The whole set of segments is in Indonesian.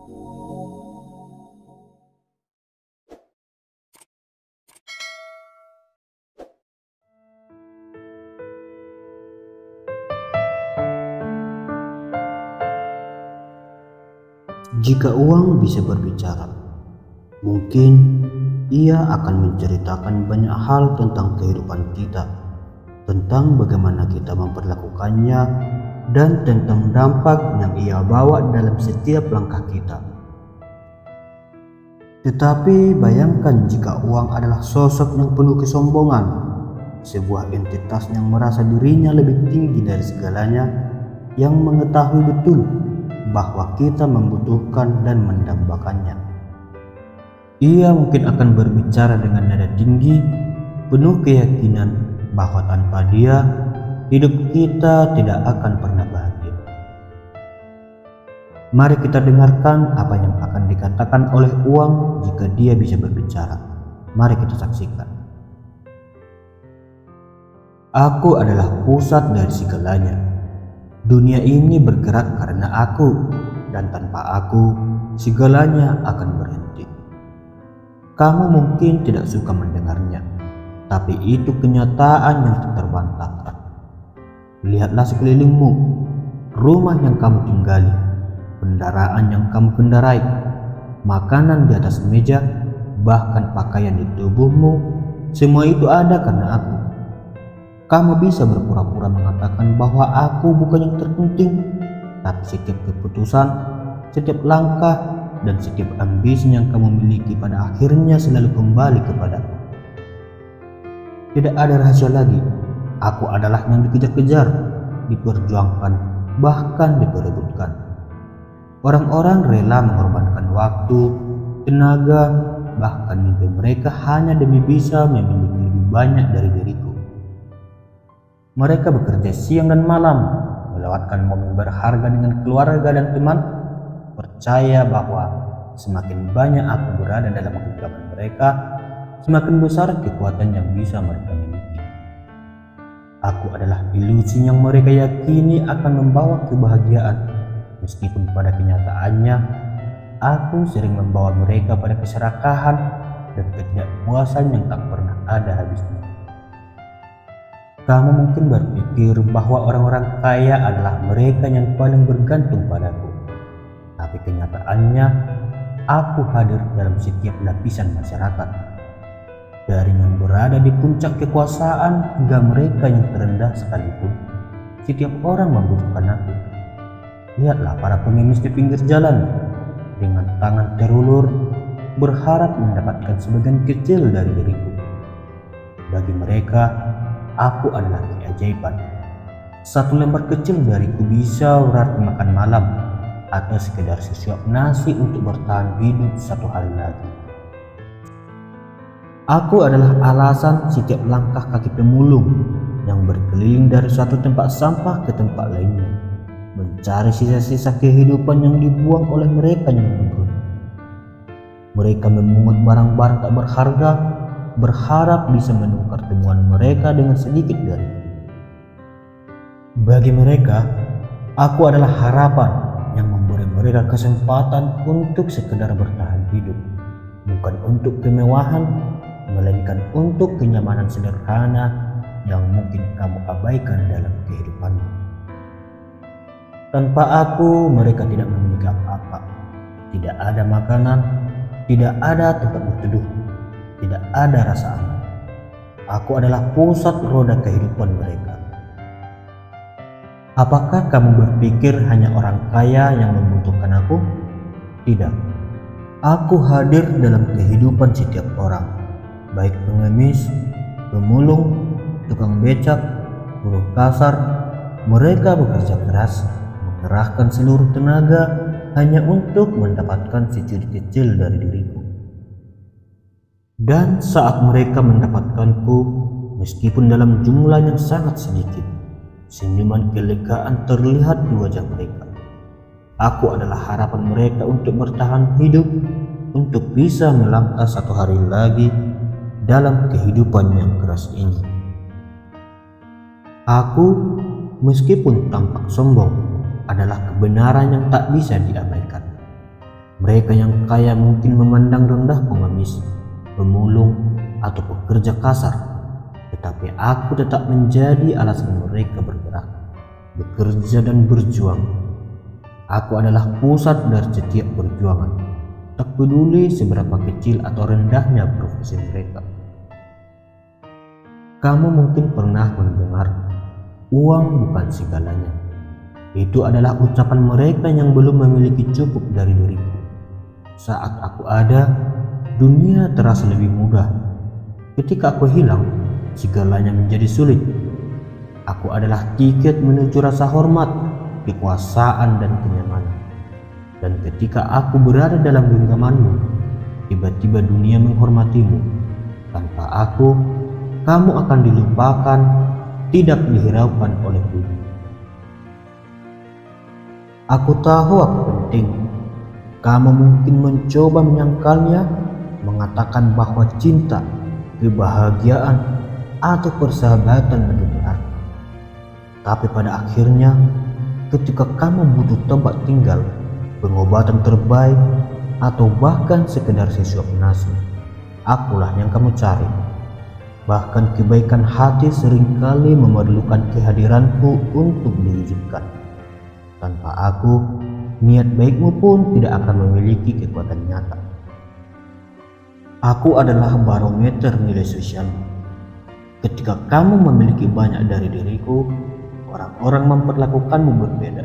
Jika uang bisa berbicara, mungkin ia akan menceritakan banyak hal tentang kehidupan kita, tentang bagaimana kita memperlakukannya, dan tentang dampak yang ia bawa dalam setiap langkah kita. Tetapi bayangkan jika uang adalah sosok yang penuh kesombongan, sebuah entitas yang merasa dirinya lebih tinggi dari segalanya, yang mengetahui betul bahwa kita membutuhkan dan mendambakannya. Ia mungkin akan berbicara dengan nada tinggi, penuh keyakinan bahwa tanpa dia, hidup kita tidak akan pernah bahagia. Mari kita dengarkan apa yang akan dikatakan oleh uang jika dia bisa berbicara. Mari kita saksikan. Aku adalah pusat dari segalanya. Dunia ini bergerak karena aku, dan tanpa aku, segalanya akan berhenti. Kamu mungkin tidak suka mendengarnya, tapi itu kenyataan yang tak terbantahkan. Lihatlah sekelilingmu, rumah yang kamu tinggali, kendaraan yang kamu kendarai, makanan di atas meja, bahkan pakaian di tubuhmu, semua itu ada karena aku. Kamu bisa berpura-pura mengatakan bahwa aku bukan yang terpenting, tapi setiap keputusan, setiap langkah, dan setiap ambisi yang kamu miliki pada akhirnya selalu kembali kepadaku. Tidak ada rahasia lagi, aku adalah yang dikejar-kejar, diperjuangkan, bahkan diperebutkan. Orang-orang rela mengorbankan waktu, tenaga, bahkan mimpi mereka hanya demi bisa memiliki lebih banyak dari diriku. Mereka bekerja siang dan malam, melewatkan momen berharga dengan keluarga dan teman, percaya bahwa semakin banyak aku berada dalam genggaman mereka, semakin besar kekuatan yang bisa mereka miliki. Aku adalah ilusi yang mereka yakini akan membawa kebahagiaan, meskipun pada kenyataannya, aku sering membawa mereka pada keserakahan dan ketidakpuasan yang tak pernah ada habisnya. Kamu mungkin berpikir bahwa orang-orang kaya adalah mereka yang paling bergantung padaku. Tapi kenyataannya, aku hadir dalam setiap lapisan masyarakat. Dari yang berada di puncak kekuasaan hingga mereka yang terendah sekalipun, setiap orang membutuhkan aku. Lihatlah para pengemis di pinggir jalan, dengan tangan terulur, berharap mendapatkan sebagian kecil dari diriku. Bagi mereka, aku adalah keajaiban. Satu lembar kecil dariku bisa berarti makan malam, atau sekedar sesuap nasi untuk bertahan hidup satu hari lagi. Aku adalah alasan setiap langkah kaki pemulung yang berkeliling dari suatu tempat sampah ke tempat lainnya, mencari sisa-sisa kehidupan yang dibuang oleh mereka yang menunggu. Mereka memungut barang-barang tak berharga, berharap bisa menukar temuan mereka dengan sedikit dariku. Bagi mereka, aku adalah harapan yang memberi mereka kesempatan untuk sekedar bertahan hidup, bukan untuk kemewahan, melainkan untuk kenyamanan sederhana yang mungkin kamu abaikan dalam kehidupanmu. Tanpa aku, mereka tidak memiliki apa-apa. Tidak ada makanan, tidak ada tempat berteduh, tidak ada rasa aman. Aku adalah pusat roda kehidupan mereka. Apakah kamu berpikir hanya orang kaya yang membutuhkan aku? Tidak. Aku hadir dalam kehidupan setiap orang, baik pengemis, pemulung, tukang becak, buruh kasar. Mereka bekerja keras, mengerahkan seluruh tenaga hanya untuk mendapatkan securi kecil dari diriku. Dan saat mereka mendapatkanku, meskipun dalam jumlah yang sangat sedikit, senyuman kelegaan terlihat di wajah mereka. Aku adalah harapan mereka untuk bertahan hidup, untuk bisa melangkah satu hari lagi dalam kehidupan yang keras ini. Aku, meskipun tampak sombong, adalah kebenaran yang tak bisa diabaikan. Mereka yang kaya mungkin memandang rendah pengemis, pemulung, atau pekerja kasar, tetapi aku tetap menjadi alasan mereka bergerak, bekerja dan berjuang. Aku adalah pusat dari setiap perjuangan, tak peduli seberapa kecil atau rendahnya profesi mereka. Kamu mungkin pernah mendengar, uang bukan segalanya. Itu adalah ucapan mereka yang belum memiliki cukup dari diriku. Saat aku ada, dunia terasa lebih mudah. Ketika aku hilang, segalanya menjadi sulit. Aku adalah tiket menuju rasa hormat, kekuasaan, dan kenyamanan. Dan ketika aku berada dalam genggamanmu, tiba-tiba dunia menghormatimu. Tanpa aku, kamu akan dilupakan, tidak dihiraukan oleh dunia. Aku tahu aku penting. Kamu mungkin mencoba menyangkalnya, mengatakan bahwa cinta, kebahagiaan, atau persahabatan lebih berarti. Tapi pada akhirnya, ketika kamu butuh tempat tinggal, pengobatan terbaik, atau bahkan sekedar sesuap nasi, akulah yang kamu cari. Bahkan kebaikan hati seringkali memerlukan kehadiranku untuk diwujudkan. Tanpa aku, niat baikmu pun tidak akan memiliki kekuatan nyata. Aku adalah barometer nilai sosialmu. Ketika kamu memiliki banyak dari diriku, orang-orang memperlakukanmu berbeda.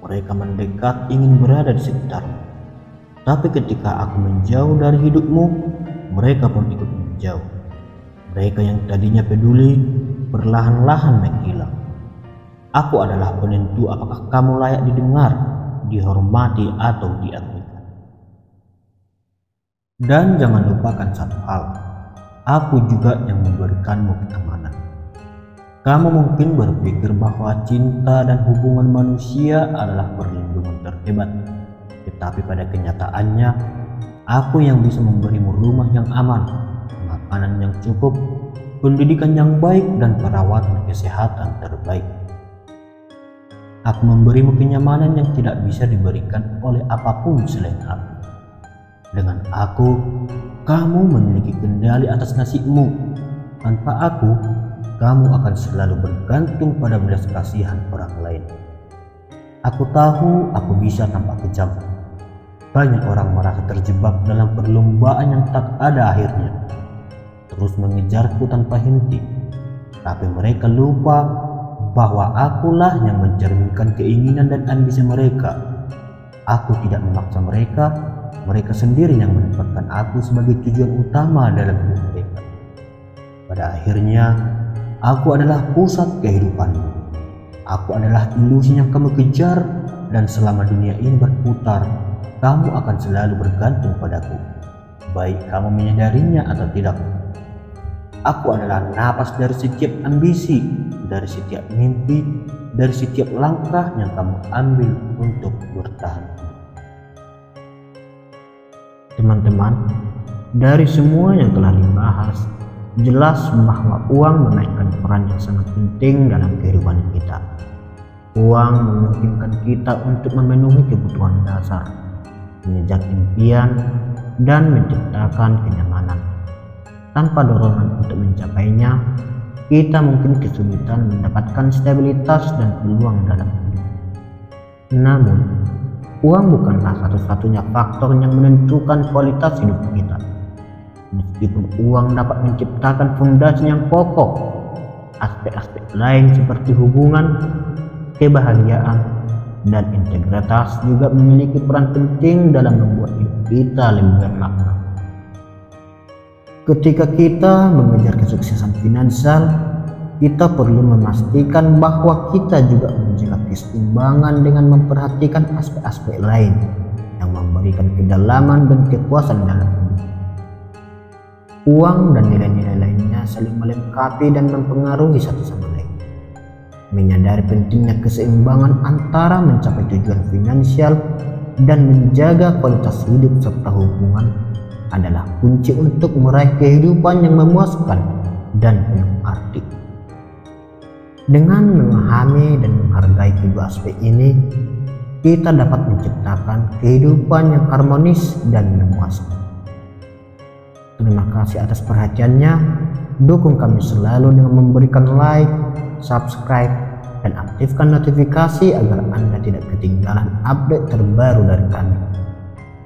Mereka mendekat ingin berada di sekitarmu. Tapi ketika aku menjauh dari hidupmu, mereka pun ikut menjauh. Mereka yang tadinya peduli, perlahan-lahan menghilang. Aku adalah penentu apakah kamu layak didengar, dihormati, atau diabaikan. Dan jangan lupakan satu hal, aku juga yang memberikanmu keamanan. Kamu mungkin berpikir bahwa cinta dan hubungan manusia adalah perlindungan terhebat, tetapi pada kenyataannya, aku yang bisa memberimu rumah yang aman, makanan yang cukup, pendidikan yang baik, dan perawatan kesehatan terbaik. Aku memberimu kenyamanan yang tidak bisa diberikan oleh apapun selain aku. Dengan aku, kamu memiliki kendali atas nasibmu. Tanpa aku, kamu akan selalu bergantung pada belas kasihan orang lain. Aku tahu aku bisa tampak kejam. Banyak orang merasa terjebak dalam perlombaan yang tak ada akhirnya, terus mengejarku tanpa henti. Tapi mereka lupa bahwa akulah yang mencerminkan keinginan dan ambisi mereka. Aku tidak memaksa mereka, mereka sendiri yang menempatkan aku sebagai tujuan utama dalam hidup mereka. Pada akhirnya, aku adalah pusat kehidupanmu. Aku adalah ilusi yang kamu kejar, dan selama dunia ini berputar, kamu akan selalu bergantung padaku, baik kamu menyadarinya atau tidak. Aku adalah napas dari setiap ambisi, dari setiap mimpi, dari setiap langkah yang kamu ambil untuk bertahan. Teman-teman, dari semua yang telah dibahas, jelas bahwa uang memainkan peran yang sangat penting dalam kehidupan kita. Uang memungkinkan kita untuk memenuhi kebutuhan dasar, mengejar impian, dan menciptakan kenyamanan. Tanpa dorongan untuk mencapainya, kita mungkin kesulitan mendapatkan stabilitas dan peluang dalam hidup. Namun, uang bukanlah satu-satunya faktor yang menentukan kualitas hidup kita. Meskipun uang dapat menciptakan fondasi yang kokoh, aspek-aspek lain seperti hubungan, kebahagiaan, dan integritas juga memiliki peran penting dalam membuat hidup kita lebih bermakna. Ketika kita mengejar kesuksesan finansial, kita perlu memastikan bahwa kita juga menjaga keseimbangan dengan memperhatikan aspek-aspek lain yang memberikan kedalaman dan kepuasan dalam hidup. Uang dan nilai-nilai lainnya saling melengkapi dan mempengaruhi satu sama lain. Menyadari pentingnya keseimbangan antara mencapai tujuan finansial dan menjaga kualitas hidup serta hubungan adalah kunci untuk meraih kehidupan yang memuaskan dan penuh arti. Dengan memahami dan menghargai kedua aspek ini, kita dapat menciptakan kehidupan yang harmonis dan memuaskan. Terima kasih atas perhatiannya. Dukung kami selalu dengan memberikan like, subscribe, dan aktifkan notifikasi agar Anda tidak ketinggalan update terbaru dari kami.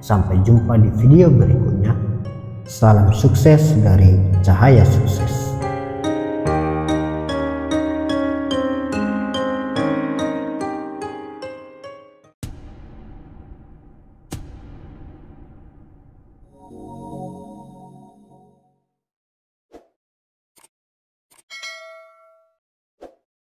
Sampai jumpa di video berikutnya. Salam sukses dari Cahaya Sukses.